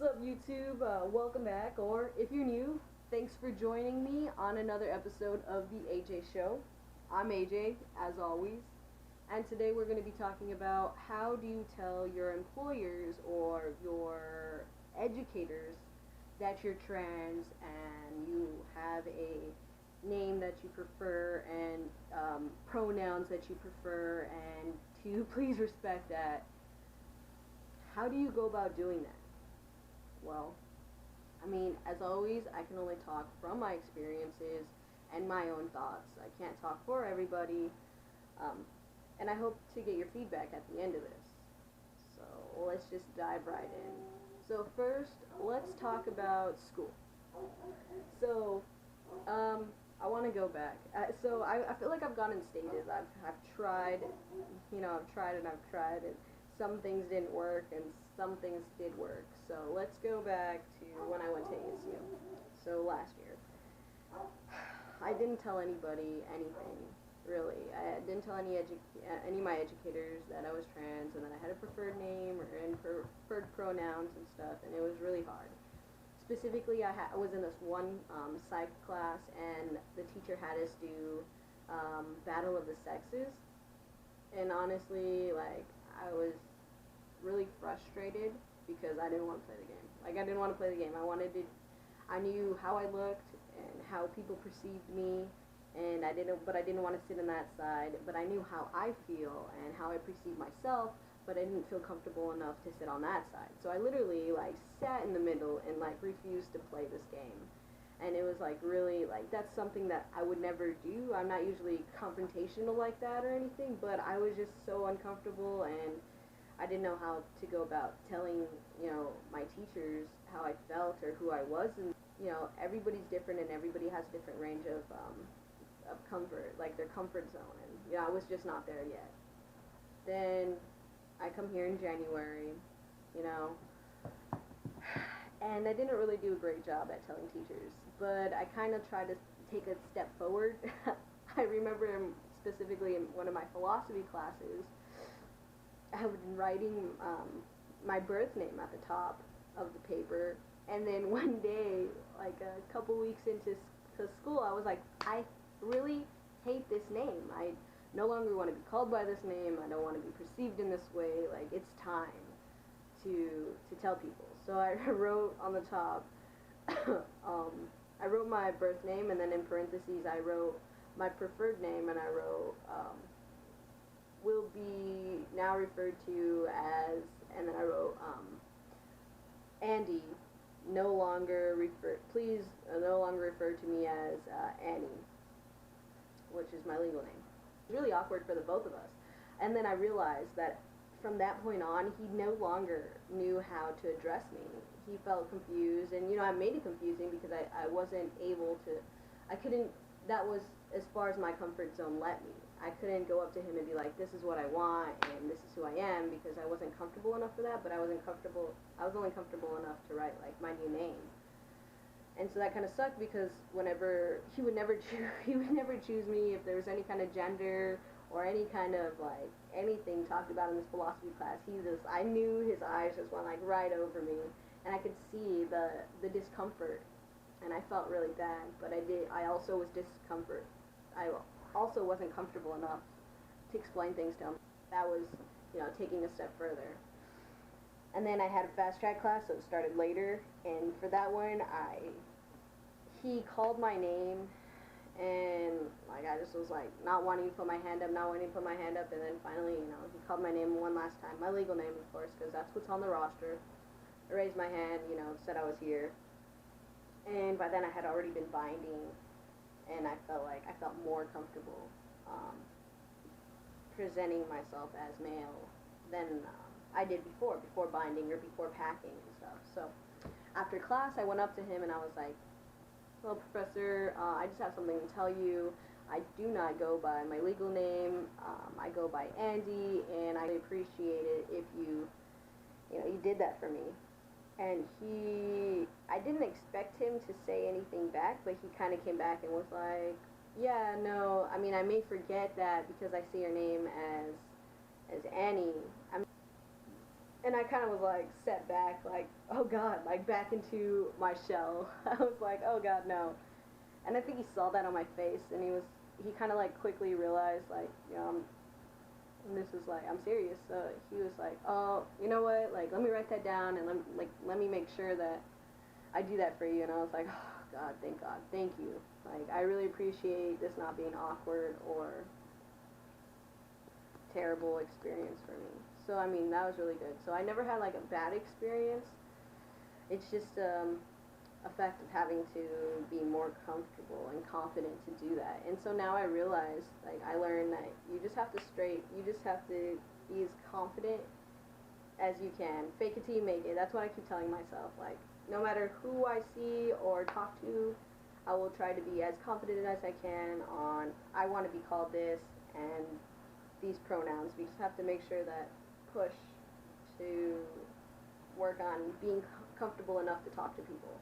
What's up, YouTube? Welcome back, or if you're new, thanks for joining me on another episode of The AJ Show. I'm AJ, as always, and today we're going to be talking about how do you tell your employers or your educators that you're trans and you have a name that you prefer and pronouns that you prefer, and to please respect that. How do you go about doing that? Well, as always, I can only talk from my experiences and my own thoughts. I can't talk for everybody, and I hope to get your feedback at the end of this. So let's just dive right in. So first, let's talk about school. So, I want to go back. I feel like I've gone in stages. I've tried, I've tried and I've tried, and some things didn't work and some things did work. So let's go back to when I went to ASU. So last year, I didn't tell anybody anything, really. I didn't tell any of my educators that I was trans and that I had a preferred name and preferred pronouns and stuff, and it was really hard. Specifically, I was in this one psych class, and the teacher had us do Battle of the Sexes, and honestly, I was really frustrated because I didn't want to play the game. I didn't want to play the game. I knew how I looked and how people perceived me, and I didn't want to sit on that side, but I knew how I feel and how I perceive myself, but I didn't feel comfortable enough to sit on that side. So I literally sat in the middle and refused to play this game. And it was really that's something that I would never do. I'm not usually confrontational like that or anything, but I was just so uncomfortable, and I didn't know how to go about telling, my teachers how I felt or who I was. And, everybody's different and everybody has a different range of comfort, their comfort zone. And, I was just not there yet. Then I come here in January, and I didn't really do a great job at telling teachers, but I kind of tried to take a step forward. I remember specifically in one of my philosophy classes, I was writing my birth name at the top of the paper, and then one day, a couple weeks into school, I was like, I really hate this name. I no longer want to be called by this name. I don't want to be perceived in this way. It's time to tell people. So I wrote on the top, I wrote my birth name, and then in parentheses I wrote my preferred name, and I wrote will be now referred to as, and then I wrote Andy, please no longer refer to me as Annie, which is my legal name. It was really awkward for the both of us. And then I realized that from that point on, he no longer knew how to address me. He felt confused, and I made it confusing because I wasn't able to, that was as far as my comfort zone let me. I couldn't go up to him and be like, this is what I want and this is who I am, because I wasn't comfortable enough for that. But I was only comfortable enough to write my new name. And so that kind of sucked, because whenever he would never choose me if there was any kind of gender or any kind of anything talked about in this philosophy class. I knew his eyes just went right over me, and I could see the discomfort, and I felt really bad. But I also was discomfort. I also wasn't comfortable enough to explain things to him. That was, taking a step further. And then I had a fast track class, so it started later, and for that one, he called my name, and I just was not wanting to put my hand up, and then finally, he called my name one last time, my legal name, of course, because that's what's on the roster. I raised my hand, said I was here, and by then I had already been binding, and I felt more comfortable presenting myself as male than I did before binding or before packing and stuff. So after class, I went up to him and I was like, well, Professor, I just have something to tell you. I do not go by my legal name. I go by Andy, and I appreciate it if you did that for me. And I didn't expect him to say anything back, but he kind of came back and was like, yeah, no, I may forget that because I see your name as Annie. And I kind of was like set back, like, oh God, like back into my shell. I was like, oh God, no. And I think he saw that on my face, and he kind of like quickly realized, like, this is like, I'm serious. So he was like, oh, you know what, like, let me write that down, and let me make sure that I do that for you. And I was like, oh God, thank you. Like, I really appreciate this not being awkward or terrible experience for me. So I mean, that was really good. So I never had like a bad experience. It's just a fact of having to be more comfortable and confident to do that. And so now I realize, like, I learned that you just have to be as confident as you can. Fake it till you make it. That's what I keep telling myself. Like, no matter who I see or talk to, I will try to be as confident as I can on, I want to be called this and these pronouns. We just have to make sure that push to work on being comfortable enough to talk to people.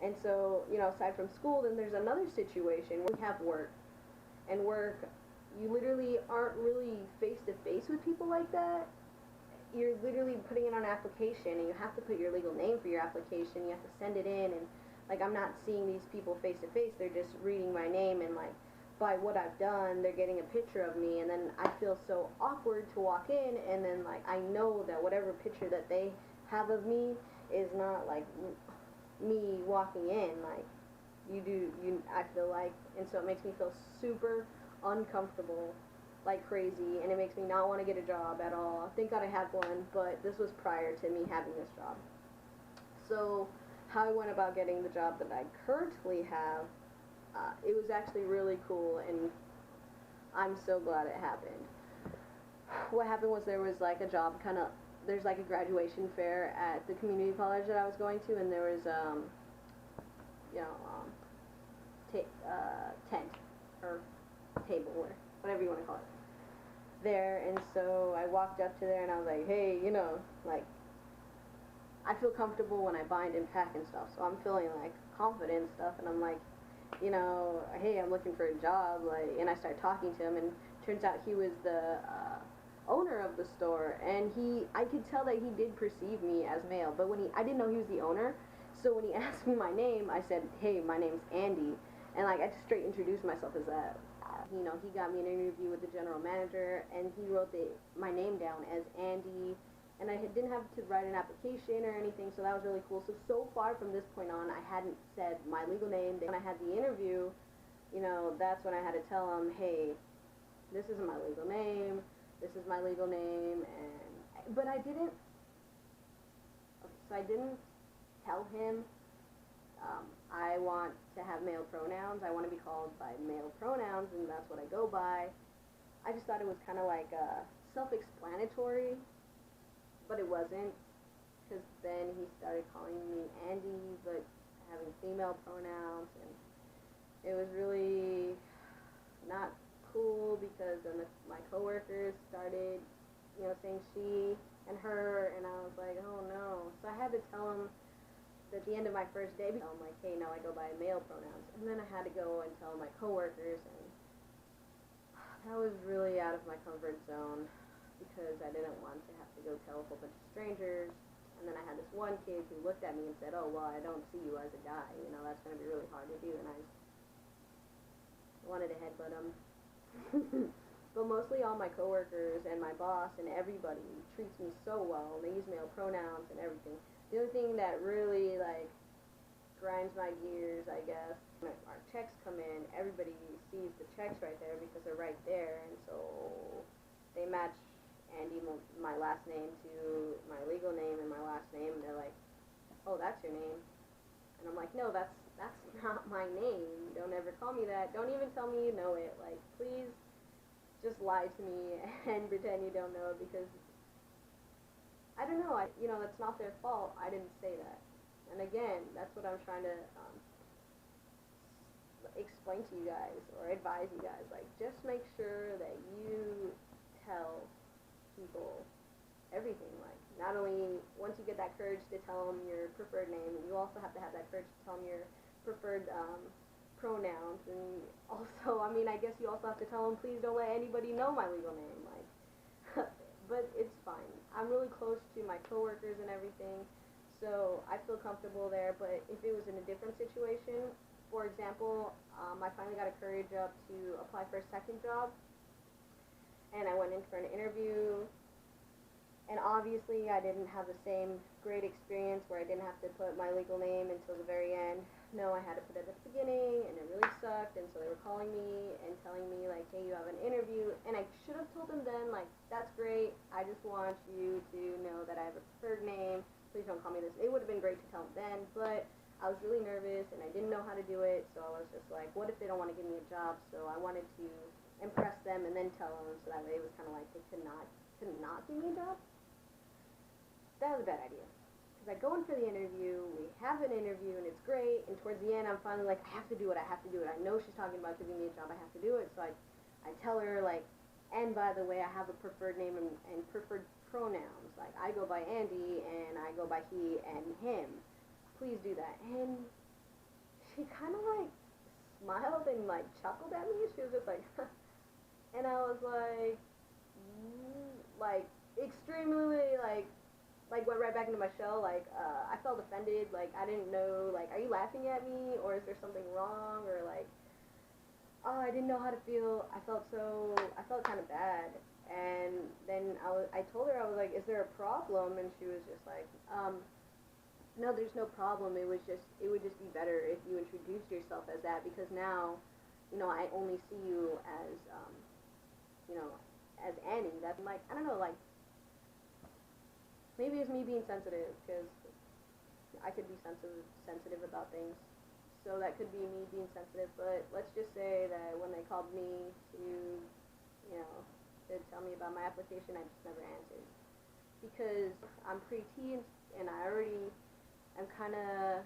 And so, aside from school, then there's another situation where we have work. And work, you literally aren't really face-to-face with people like that. You're literally putting it on an application, and you have to put your legal name for your application. You have to send it in, and, like, I'm not seeing these people face-to-face. They're just reading my name, and, like, by what I've done, they're getting a picture of me, and then I feel so awkward to walk in, and then, like, I know that whatever picture that they have of me is not, like, me walking in, like, I feel like, and so it makes me feel super uncomfortable, like crazy, and it makes me not want to get a job at all. Thank God I had one, but this was prior to me having this job. So, how I went about getting the job that I currently have, it was actually really cool, and I'm so glad it happened. What happened was there was like a job there's like a graduation fair at the community college that I was going to, and there was, tent, or table, or whatever you want to call it, there, and so I walked up to there, and I was like, hey, like, I feel comfortable when I bind and pack and stuff, so I'm feeling, like, confident and stuff, and I'm like, hey, I'm looking for a job, like, and I started talking to him, and turns out he was the owner of the store, and I could tell that he did perceive me as male, but I didn't know he was the owner, so when he asked me my name, I said, hey, my name's Andy, and, like, I just straight introduced myself as that. He got me an interview with the general manager, and he wrote my name down as Andy, and I didn't have to write an application or anything, so that was really cool. So far from this point on, I hadn't said my legal name. When I had the interview, that's when I had to tell him, hey, this isn't my legal name, but I didn't, I didn't tell him, I want to have male pronouns, I want to be called by male pronouns, and that's what I go by. I just thought it was kind of like self-explanatory, but it wasn't, because then he started calling me Andy, but having female pronouns, and it was really not cool, because then my coworkers started, saying she and her, and I was like, oh no. So I had to tell him at the end of my first day, I'm like, hey, no, I go by male pronouns. And then I had to go and tell my coworkers, and that was really out of my comfort zone, because I didn't want to have to go tell a whole bunch of strangers. And then I had this one kid who looked at me and said, oh, well, I don't see you as a guy, that's going to be really hard to do, and I wanted to headbutt him. But mostly all my coworkers and my boss and everybody treats me so well. They use male pronouns and everything. The only thing that really, like, grinds my gears, I guess, when our checks come in, everybody sees the checks right there because they're right there, and so they match Andy, my last name, to my legal name and my last name, and they're like, oh, that's your name. And I'm like, no, that's not my name. Don't ever call me that. Don't even tell me you know it. Like, please just lie to me and pretend you don't know, because I don't know, that's not their fault. I didn't say that. And again, that's what I'm trying to explain to you guys, or advise you guys. Like, just make sure that you tell people everything. Like, not only once you get that courage to tell them your preferred name, you also have to have that courage to tell them your preferred pronouns, and also, I guess you also have to tell them, please don't let anybody know my legal name, like, but it's fine. I'm really close to my coworkers and everything, so I feel comfortable there. But if it was in a different situation, for example, I finally got a courage up to apply for a second job, and I went in for an interview, and obviously I didn't have the same great experience where I didn't have to put my legal name until the very end. No, I had to put it at the beginning, and it really sucked, and so they were calling me and telling me, like, hey, you have an interview, and I should have told them then, like, that's great, I just want you to know that I have a preferred name, please don't call me this. It would have been great to tell them then, but I was really nervous, and I didn't know how to do it, so I was just like, what if they don't want to give me a job? So I wanted to impress them and then tell them, so that way it was kind of like they could not give me a job. That was a bad idea. Because I go in for the interview, we have an interview, and it's great, and towards the end, I'm finally like, I have to do it, I have to do it. I know she's talking about giving me a job, I have to do it. So I tell her, like, and by the way, I have a preferred name and preferred pronouns. Like, I go by Andy, and I go by he and him. Please do that. And she kind of, like, smiled and, like, chuckled at me. She was just like, and I was like, extremely, went right back into my shell, I felt offended, like, I didn't know, like, are you laughing at me, or is there something wrong, or, like, oh, I didn't know how to feel. I felt kind of bad, and then I told her, I was like, is there a problem, and she was just like, no, there's no problem, it would just be better if you introduced yourself as that, because now, you know, I only see you as, you know, as Annie. That's, like, I don't know, like, maybe it's me being sensitive, because I could be sensitive about things. So that could be me being sensitive, but let's just say that when they called me to, you know, to tell me about my application, I just never answered. Because I'm preteen, and I already am kind of,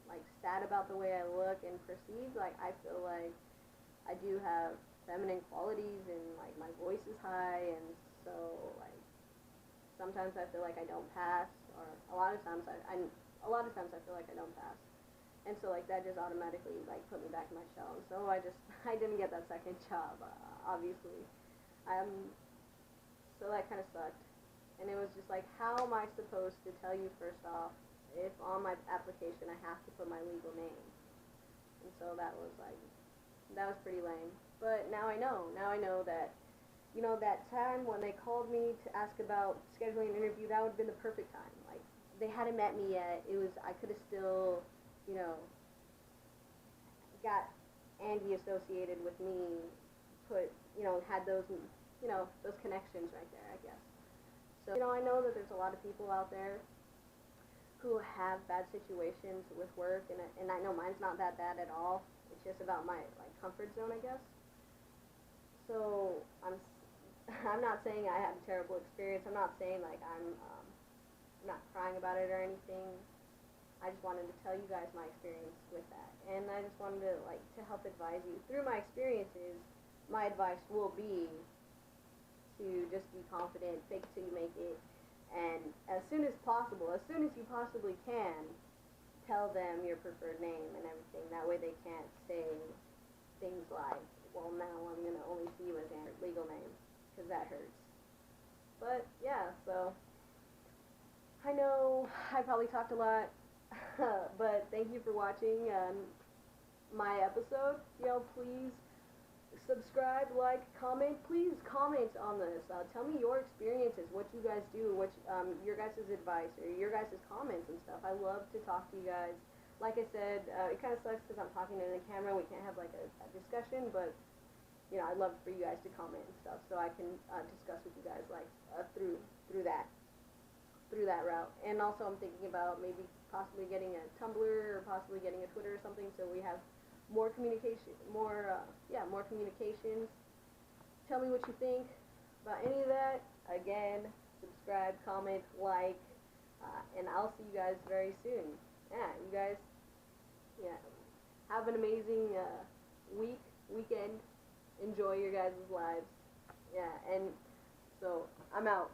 like, sad about the way I look and perceive. Like, I feel like I do have feminine qualities, and, like, my voice is high, and so, like, sometimes I feel like I don't pass, or a lot of times I feel like I don't pass, and so, like, that just automatically, like, put me back in my shell, and so I didn't get that second job, obviously, so that kind of sucked, and it was just like, how am I supposed to tell you first off, if on my application I have to put my legal name, and so that was pretty lame, but now I know that, you know, that time when they called me to ask about scheduling an interview, that would have been the perfect time. Like, they hadn't met me yet. I could have still, you know, got Andy associated with me, had those, you know, those connections right there, I guess. So, you know, I know that there's a lot of people out there who have bad situations with work, and I know mine's not that bad at all. It's just about my, like, comfort zone, I guess. So, I'm not saying I had a terrible experience. I'm not saying, like, I'm not crying about it or anything. I just wanted to tell you guys my experience with that. And I just wanted to, like, to help advise you. Through my experiences, my advice will be to just be confident, fake it till you make it, and as soon as possible, as soon as you possibly can, tell them your preferred name and everything. That way they can't say things like, well, now I'm going to only see you as your legal name, because that hurts. But, yeah, so, I know I probably talked a lot, but thank you for watching my episode. You know, please subscribe, like, comment. Please comment on this. Tell me your experiences, what you guys do, what your guys' advice, or your guys' comments and stuff. I love to talk to you guys. Like I said, it kind of sucks because I'm talking to the camera. We can't have, like, a discussion, but, you know, I'd love for you guys to comment and stuff so I can discuss with you guys, like, through that route. And also I'm thinking about maybe possibly getting a Tumblr or possibly getting a Twitter or something, so we have more communication, more communications. Tell me what you think about any of that. Again, subscribe, comment, like, and I'll see you guys very soon. Yeah, you guys, have an amazing weekend. Enjoy your guys' lives. Yeah, and so I'm out.